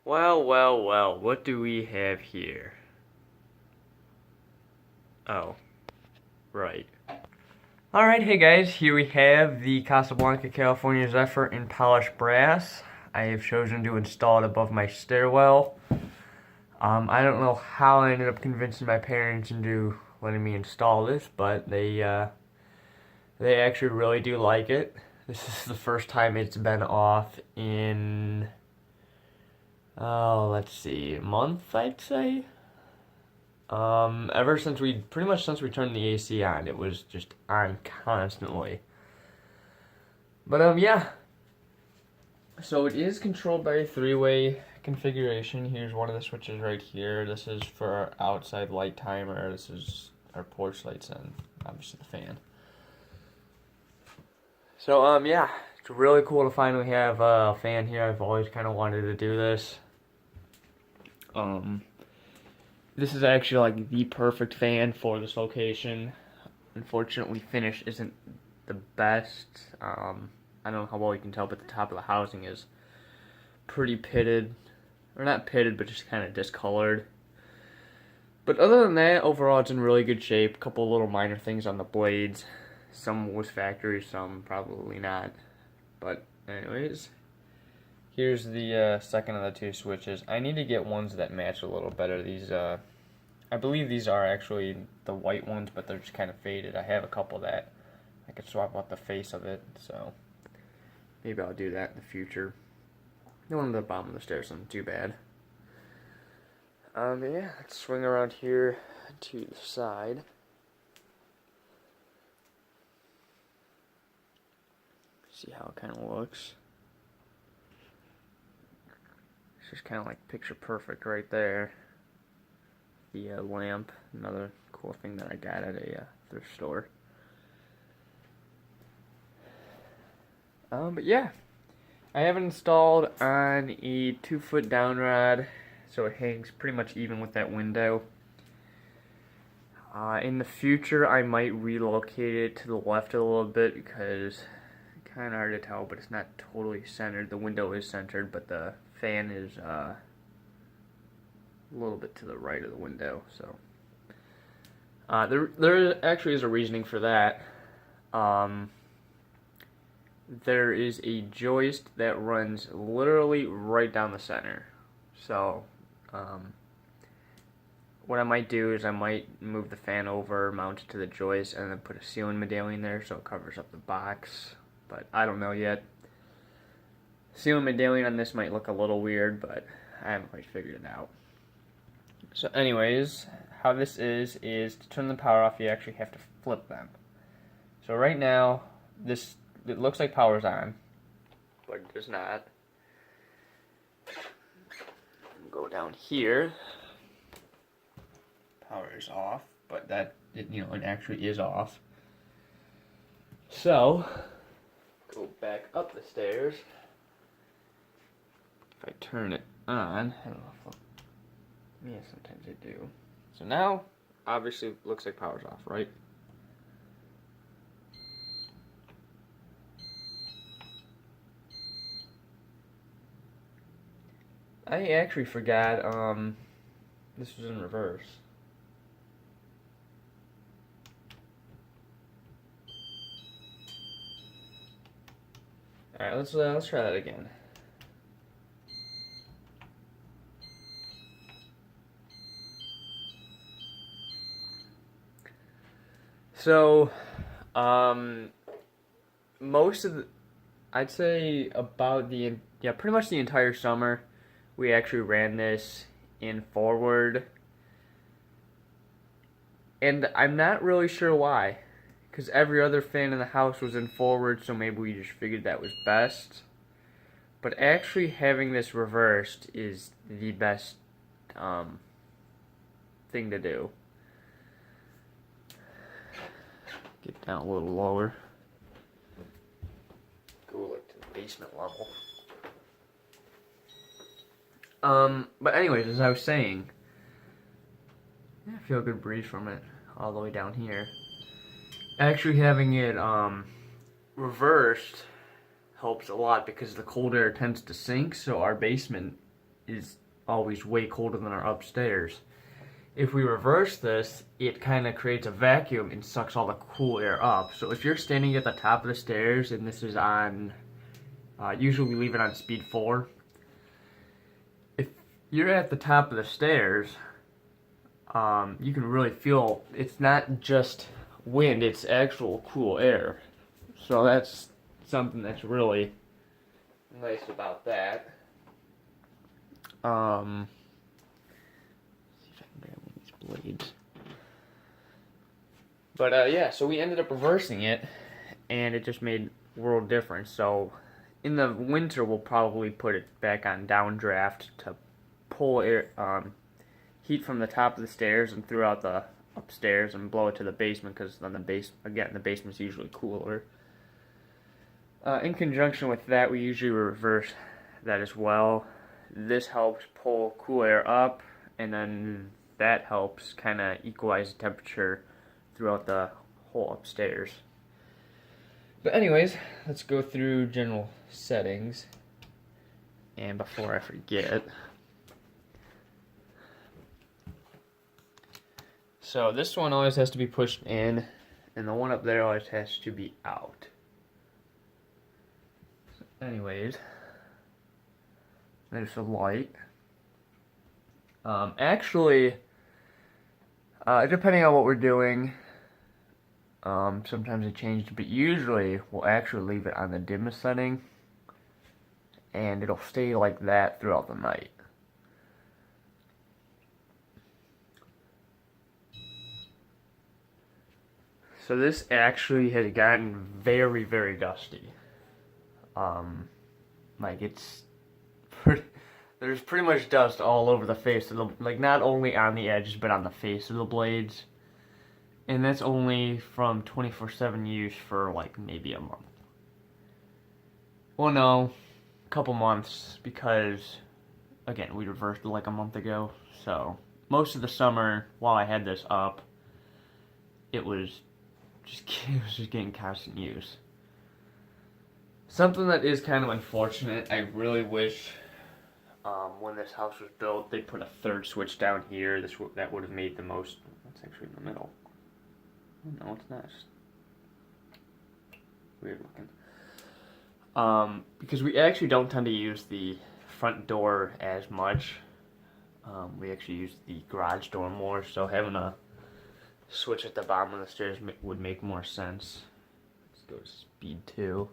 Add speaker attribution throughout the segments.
Speaker 1: Well, what do we have here? Oh, right. Alright, hey guys, here we have the Casablanca California Zephyr in polished brass. I have chosen to install it above my stairwell. I don't know how I ended up convincing my parents into letting me install this, but they actually really do like it. This is the first time it's been off in, let's see, a month, I'd say. Ever since pretty much since we turned the AC on, it was just on constantly. But, yeah. So it is controlled by a three-way configuration. Here's one of the switches right here. This is for our outside light timer. This is our porch lights and obviously the fan. So, yeah. It's really cool to finally have a fan here. I've always kind of wanted to do this. This is actually like the perfect fan for this location. Unfortunately, finish isn't the best. I don't know how well you can tell, but the top of the housing is pretty pitted. Or not pitted, but just kind of discolored. But other than that, overall it's in really good shape. A couple little minor things on the blades. Some was factory, some probably not. But anyways, here's the second of the two switches. I need to get ones that match a little better. These, I believe these are actually the white ones, but they're just kind of faded. I have a couple that I could swap out the face of it, so maybe I'll do that in the future. The one at the bottom of the stairs isn't too bad. But yeah, let's swing around here to the side. See how it kind of looks. It's just kind of like picture perfect right there. The lamp, another cool thing that I got at a thrift store. But yeah, I have it installed on a 2-foot down rod, so it hangs pretty much even with that window. In the future, I might relocate it to the left a little bit because it's kind of hard to tell, but it's not totally centered. The window is centered, but the fan is a little bit to the right of the window. So there actually is a reasoning for that. There is a joist that runs literally right down the center. So what I might do is I might move the fan over, mount it to the joist, and then put a ceiling medallion there so it covers up the box. But I don't know yet. Ceiling medallion on this might look a little weird, but I haven't quite figured it out. So anyways, how this is to turn the power off, you actually have to flip them. So right now, it looks like power's on, but it does not. Go down here. Power is off, but it actually is off. So, go back up the stairs. If I turn it on, I don't know if yeah, sometimes I do. So now, obviously, looks like power's off, right? I actually forgot, this was in reverse. Alright, let's try that again. So, most of I'd say about pretty much the entire summer, we actually ran this in forward. And I'm not really sure why. Because every other fan in the house was in forward, so maybe we just figured that was best. But actually having this reversed is the best thing to do. Get down a little lower. Go like to the basement level. But anyways, as I was saying, yeah, I feel a good breeze from it all the way down here. Actually having it reversed helps a lot because the cold air tends to sink, so our basement is always way colder than our upstairs. If we reverse this, it kind of creates a vacuum and sucks all the cool air up. So if you're standing at the top of the stairs and this is on, usually we leave it on speed 4. If you're at the top of the stairs, you can really feel it's not just wind, it's actual cool air. So that's something that's really nice about that. See if I can grab one of these blades. But yeah, so we ended up reversing it, and it just made world difference. So in the winter, we'll probably put it back on downdraft to pull air, heat from the top of the stairs and throughout the upstairs and blow it to the basement, because then the basement's usually cooler. In conjunction with that, we usually reverse that as well. This helps pull cool air up, and then that helps kind of equalize the temperature throughout the whole upstairs. But anyways, let's go through general settings. And before I forget, so this one always has to be pushed in, and the one up there always has to be out. So anyways, there's a light. Actually, depending on what we're doing, sometimes it changes, but usually we'll actually leave it on the dimmest setting, and it'll stay like that throughout the night. So this actually has gotten very, very dusty. Like there's pretty much dust all over the face of the, like not only on the edges, but on the face of the blades. And that's only from 24/7 use for like maybe a month. Well, no, a couple months, because again, we reversed it like a month ago. So most of the summer, while I had this up, it was just getting constant use. Something that is kind of unfortunate, I really wish when this house was built, they put a third switch down here. That would have made the most. That's actually in the middle. No, it's not. Weird looking. Because we actually don't tend to use the front door as much. We actually use the garage door more, so having a switch at the bottom of the stairs would make more sense. Let's go to speed 2.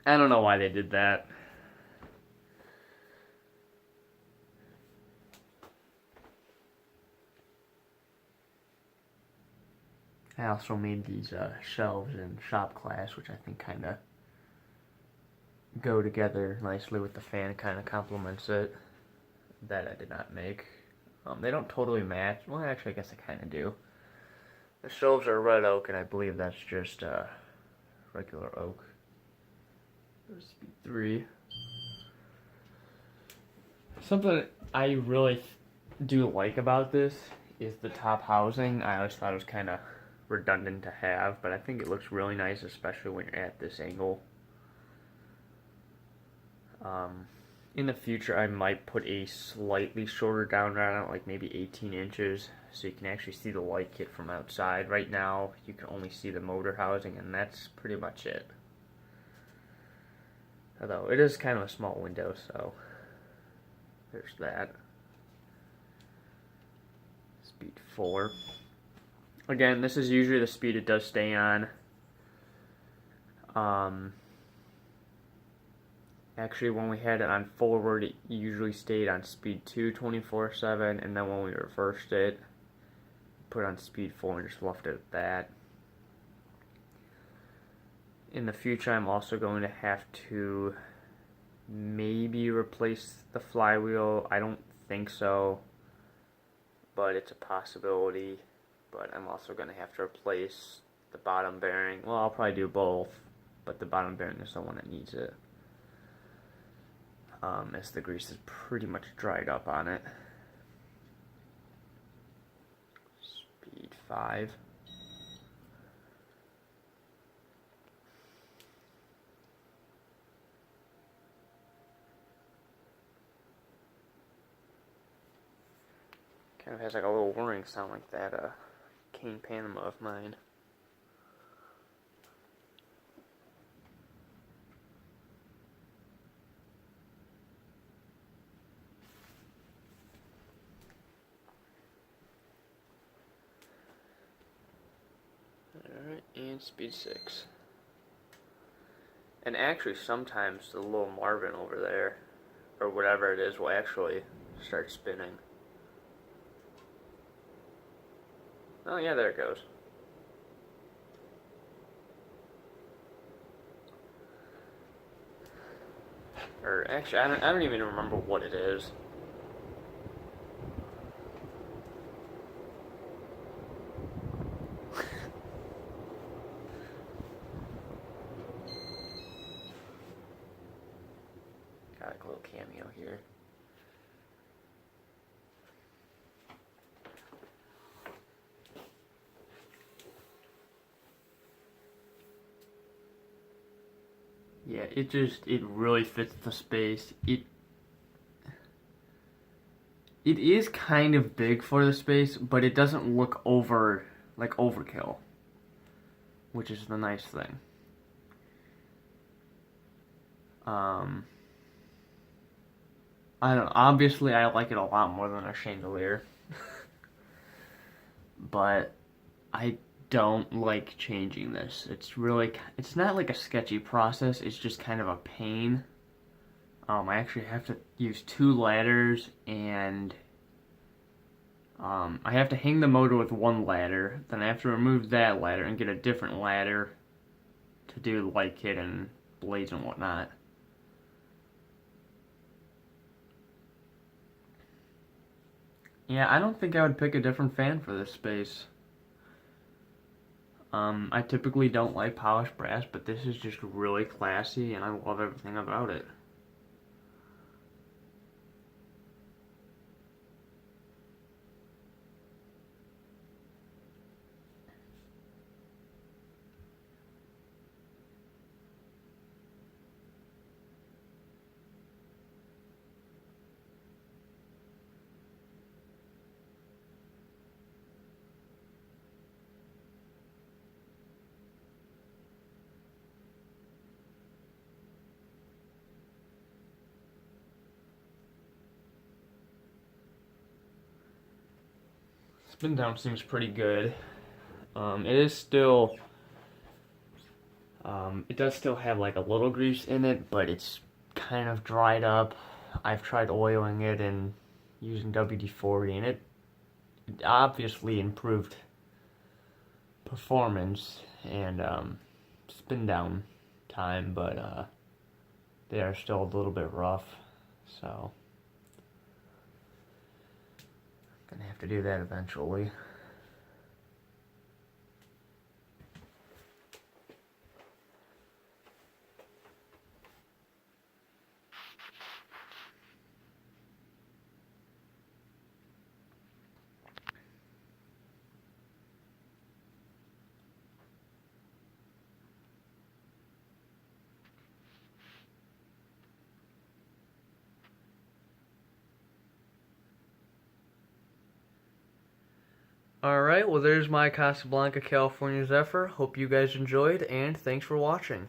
Speaker 1: I don't know why they did that. I also made these shelves in shop class, which I think kind of go together nicely with the fan, kind of complements it. That I did not make. They don't totally match. Well, actually, I guess I kind of do. The shelves are red oak, and I believe that's just regular oak. There's speed 3. Something I really do like about this is the top housing. I always thought it was kind of redundant to have, but I think it looks really nice, especially when you're at this angle. In the future, I might put a slightly shorter down on it, like maybe 18 inches, so you can actually see the light kit from outside. Right now, you can only see the motor housing, and that's pretty much it. Although, it is kind of a small window, so there's that. Speed 4. Again, this is usually the speed it does stay on. Actually, when we had it on forward, it usually stayed on speed 2 24/7, and then when we reversed it, put it on speed 4 and just left it at that. In the future, I'm also going to have to maybe replace the flywheel. I don't think so, but it's a possibility. But I'm also going to have to replace the bottom bearing. Well, I'll probably do both, but the bottom bearing is the one that needs it. As the grease is pretty much dried up on it. Speed 5. Kind of has like a little whirring sound like that cane Panama of mine. Alright, and speed 6. And actually sometimes the little Marvin over there, or whatever it is, will actually start spinning. Oh yeah, there it goes. Or actually, I don't even remember what it is. Got a little cameo here. Yeah, it really fits the space. It is kind of big for the space, but it doesn't look overkill, which is the nice thing. I don't know, obviously I like it a lot more than a chandelier. But I don't like changing this. It's not like a sketchy process, it's just kind of a pain. I actually have to use 2 ladders, and I have to hang the motor with 1 ladder, then I have to remove that ladder and get a different ladder to do the light kit and blades and whatnot. Yeah, I don't think I would pick a different fan for this space. I typically don't like polished brass, but this is just really classy, and I love everything about it. Spin down seems pretty good. It is still, it does still have like a little grease in it, but it's kind of dried up. I've tried oiling it and using WD-40, and it obviously improved performance and spin down time, but they are still a little bit rough, so gonna have to do that eventually. Alright, well there's my Casablanca California Zephyr. Hope you guys enjoyed, and thanks for watching.